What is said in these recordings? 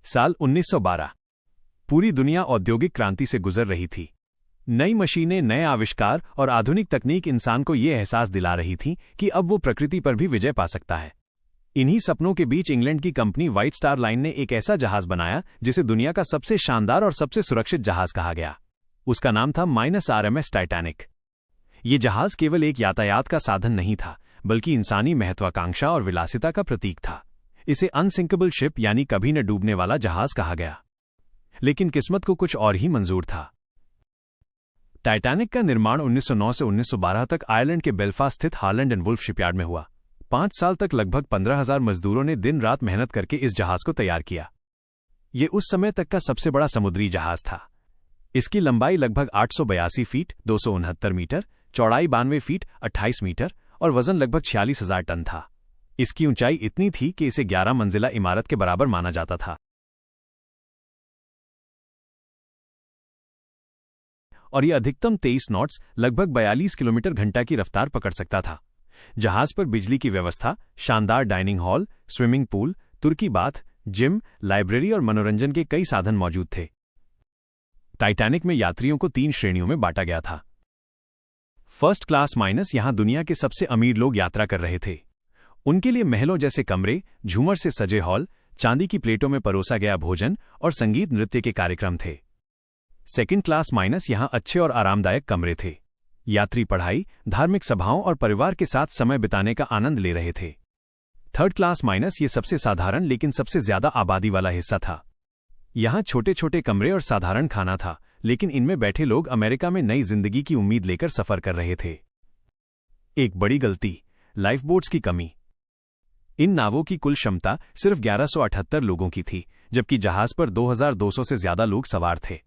साल 1912। पूरी दुनिया औद्योगिक क्रांति से गुजर रही थी। नई मशीनें, नए आविष्कार और आधुनिक तकनीक इंसान को ये एहसास दिला रही थी कि अब वो प्रकृति पर भी विजय पा सकता है। इन्हीं सपनों के बीच इंग्लैंड की कंपनी व्हाइट स्टार लाइन ने एक ऐसा जहाज बनाया जिसे दुनिया का सबसे शानदार और सबसे सुरक्षित जहाज कहा गया। उसका नाम था RMS टाइटैनिक। ये जहाज केवल एक यातायात का साधन नहीं था, बल्कि इंसानी महत्वाकांक्षा और विलासिता का प्रतीक था। इसे अनसिंकेबल शिप यानी कभी न डूबने वाला जहाज कहा गया। लेकिन किस्मत को कुछ और ही मंजूर था। टाइटैनिक का निर्माण 1909 से 1912 तक आयरलैंड के बेलफास्ट स्थित हार्लैंड एंड वुल्फ शिपयार्ड में हुआ। 5 साल तक लगभग 15,000 मजदूरों ने दिन रात मेहनत करके इस जहाज को तैयार किया। ये उस समय तक का सबसे बड़ा समुद्री जहाज था। इसकी लंबाई लगभग 882 फीट 269 मीटर, चौड़ाई 92 फीट 28 मीटर और वजन लगभग 46,000 टन था। इसकी ऊंचाई इतनी थी कि इसे 11 मंजिला इमारत के बराबर माना जाता था। और यह अधिकतम 23 नॉट्स लगभग 42 किलोमीटर घंटा की रफ्तार पकड़ सकता था। जहाज पर बिजली की व्यवस्था, शानदार डाइनिंग हॉल, स्विमिंग पूल, तुर्की बाथ, जिम, लाइब्रेरी और मनोरंजन के कई साधन मौजूद थे। टाइटैनिक में यात्रियों को 3 श्रेणियों में बांटा गया था। फर्स्ट क्लास माइनस यहां दुनिया के सबसे अमीर लोग यात्रा कर रहे थे। उनके लिए महलों जैसे कमरे, झूमर से सजे हॉल, चांदी की प्लेटों में परोसा गया भोजन और संगीत नृत्य के कार्यक्रम थे। सेकंड क्लास माइनस यहां अच्छे और आरामदायक कमरे थे। यात्री पढ़ाई, धार्मिक सभाओं और परिवार के साथ समय बिताने का आनंद ले रहे थे। थर्ड क्लास माइनस ये सबसे साधारण लेकिन सबसे ज्यादा आबादी वाला हिस्सा था। यहां छोटे छोटे कमरे और साधारण खाना था, लेकिन इनमें बैठे लोग अमेरिका में नई जिंदगी की उम्मीद लेकर सफर कर रहे थे। एक बड़ी गलती, लाइफबोट्स की कमी। इन नावों की कुल क्षमता सिर्फ 1178 लोगों की थी, जबकि जहाज पर 2200 से ज्यादा लोग सवार थे।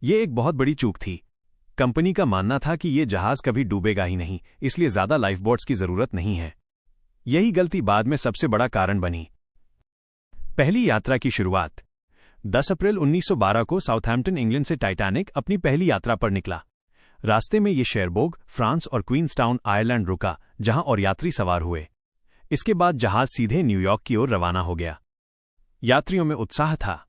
ये एक बहुत बड़ी चूक थी। कंपनी का मानना था कि ये जहाज कभी डूबेगा ही नहीं, इसलिए ज्यादा लाइफबोट्स की जरूरत नहीं है। यही गलती बाद में सबसे बड़ा कारण बनी। पहली यात्रा की शुरुआत 10 अप्रैल 1912 को साउथहैम्पटन, इंग्लैंड से टाइटैनिक अपनी पहली यात्रा पर निकला। रास्ते में ये शेरबोर्ग, फ्रांस और क्वींसटाउन, आयरलैंड रुका, जहां और यात्री सवार हुए। इसके बाद जहाज सीधे न्यूयॉर्क की ओर रवाना हो गया। यात्रियों में उत्साह था।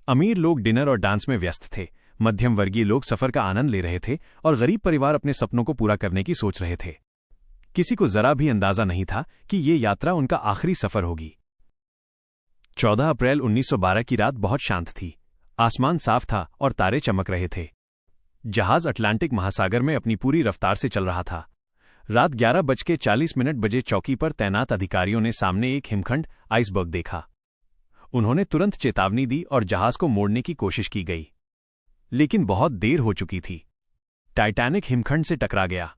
अमीर लोग डिनर और डांस में व्यस्त थे, मध्यम वर्गीय लोग सफर का आनंद ले रहे थे और गरीब परिवार अपने सपनों को पूरा करने की सोच रहे थे। किसी को जरा भी अंदाजा नहीं था कि ये यात्रा उनका आखिरी सफर होगी। 14 अप्रैल 1912 की रात बहुत शांत थी। आसमान साफ था और तारे चमक रहे थे। जहाज अटलांटिक महासागर में अपनी पूरी रफ्तार से चल रहा था। रात 11:40 बजे चौकी पर तैनात अधिकारियों ने सामने एक हिमखंड आइसबर्ग देखा। उन्होंने तुरंत चेतावनी दी और जहाज को मोड़ने की कोशिश की गई, लेकिन बहुत देर हो चुकी थी। टाइटैनिक हिमखंड से टकरा गया।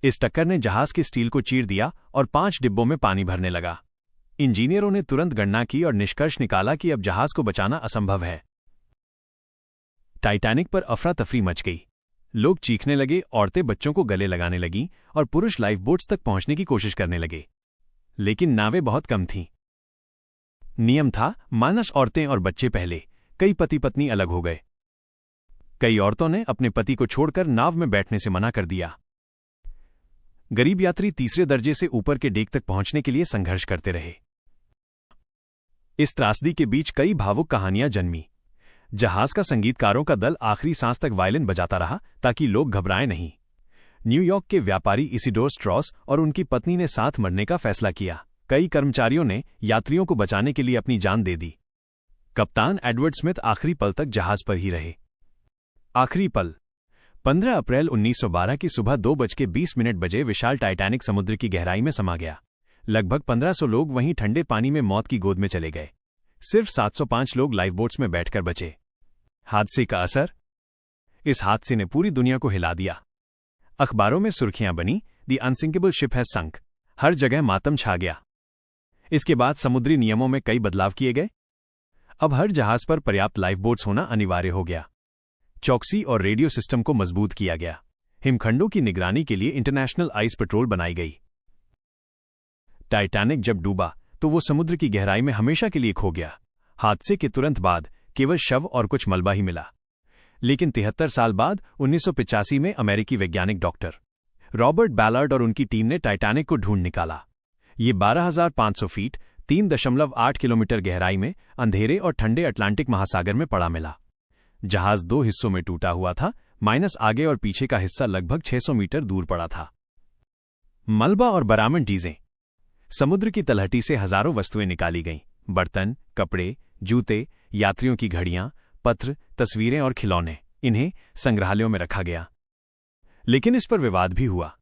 इस टक्कर ने जहाज के स्टील को चीर दिया और 5 डिब्बों में पानी भरने लगा। इंजीनियरों ने तुरंत गणना की और निष्कर्ष निकाला कि अब जहाज को बचाना असंभव है। टाइटैनिक पर अफरा तफरी मच गई। लोग चीखने लगे, औरतें बच्चों को गले लगाने लगीं और पुरुष लाइफबोट्स तक पहुंचने की कोशिश करने लगे। लेकिन नावें बहुत कम थीं। नियम था, मानस औरतें और बच्चे पहले। कई पति पत्नी अलग हो गए। कई औरतों ने अपने पति को छोड़कर नाव में बैठने से मना कर दिया। गरीब यात्री तीसरे दर्जे से ऊपर के डेक तक पहुंचने के लिए संघर्ष करते रहे। इस त्रासदी के बीच कई भावुक कहानियां जन्मी। जहाज का संगीतकारों का दल आखिरी सांस तक वायलिन बजाता रहा ताकि लोग घबराएं नहीं। न्यूयॉर्क के व्यापारी इसिडोर स्ट्रॉस और उनकी पत्नी ने साथ मरने का फैसला किया। कई कर्मचारियों ने यात्रियों को बचाने के लिए अपनी जान दे दी। कप्तान एडवर्ड स्मिथ आखिरी पल तक जहाज पर ही रहे। आखिरी पल 15 अप्रैल 1912 की सुबह 2:20 बजे विशाल टाइटैनिक समुद्र की गहराई में समा गया। लगभग 1500 लोग वहीं ठंडे पानी में मौत की गोद में चले गए। सिर्फ 705 लोग लाइफबोट्स में बैठकर बचे। हादसे का असर? इस हादसे ने पूरी दुनिया को हिला दिया। अखबारों में सुर्खियां बनी, द अनसिंकेबल शिप हैज संक। हर जगह मातम छा गया। इसके बाद समुद्री नियमों में कई बदलाव किए गए। अब हर जहाज पर पर्याप्त लाइफबोट्स होना अनिवार्य हो गया। चौकसी और रेडियो सिस्टम को मजबूत किया गया। हिमखंडों की निगरानी के लिए इंटरनेशनल आइस पेट्रोल बनाई गई। टाइटैनिक जब डूबा तो वो समुद्र की गहराई में हमेशा के लिए खो गया। हादसे के तुरंत बाद केवल शव और कुछ मलबा ही मिला। लेकिन 73 साल बाद 1985 में अमेरिकी वैज्ञानिक डॉक्टर रॉबर्ट बैलार्ड और उनकी टीम ने टाइटैनिक को ढूंढ निकाला। ये 12,500 फीट 3.8 किलोमीटर गहराई में अंधेरे और ठंडे अटलांटिक महासागर में पड़ा मिला। जहाज 2 हिस्सों में टूटा हुआ था, माइनस आगे और पीछे का हिस्सा लगभग 600 मीटर दूर पड़ा था। मलबा और बरामद चीजें। समुद्र की तलहटी से हजारों वस्तुएं निकाली गईं, बर्तन, कपड़े, जूते, यात्रियों की घड़ियां, पत्र, तस्वीरें और खिलौने। इन्हें संग्रहालयों में रखा गया। लेकिन इस पर विवाद भी हुआ।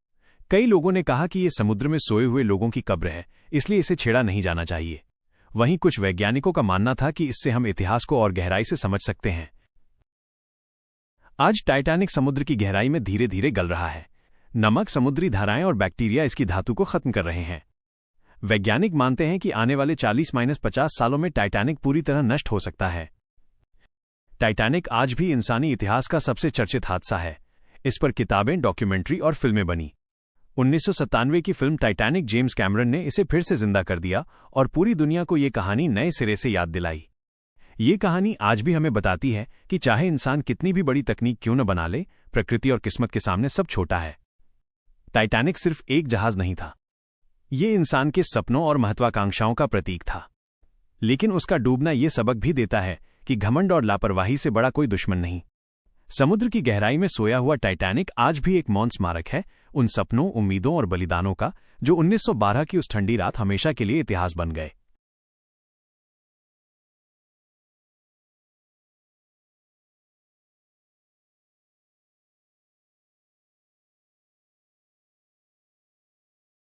कई लोगों ने कहा कि यह समुद्र में सोए हुए लोगों की कब्र है, इसलिए इसे छेड़ा नहीं जाना चाहिए। वहीं कुछ वैज्ञानिकों का मानना था कि इससे हम इतिहास को और गहराई से समझ सकते हैं। आज टाइटैनिक समुद्र की गहराई में धीरे धीरे गल रहा है। नमक, समुद्री धाराएं और बैक्टीरिया इसकी धातु को खत्म कर रहे हैं। वैज्ञानिक मानते हैं कि आने वाले 40-50 सालों में टाइटैनिक पूरी तरह नष्ट हो सकता है। टाइटैनिक आज भी इंसानी इतिहास का सबसे चर्चित हादसा है। इस पर किताबें, डॉक्यूमेंट्री और फिल्में बनी। 1997 की फिल्म टाइटैनिक जेम्स कैमरन ने इसे फिर से जिंदा कर दिया और पूरी दुनिया को ये कहानी नए सिरे से याद दिलाई। ये कहानी आज भी हमें बताती है कि चाहे इंसान कितनी भी बड़ी तकनीक क्यों न बना ले, प्रकृति और किस्मत के सामने सब छोटा है। टाइटैनिक सिर्फ एक जहाज नहीं था, ये इंसान के सपनों और महत्वाकांक्षाओं का प्रतीक था। लेकिन उसका डूबना ये सबक भी देता है कि घमंड और लापरवाही से बड़ा कोई दुश्मन नहीं। समुद्र की गहराई में सोया हुआ टाइटैनिक आज भी एक मौन स्मारक है, उन सपनों, उम्मीदों और बलिदानों का जो 1912 की उस ठंडी रात हमेशा के लिए इतिहास बन गए।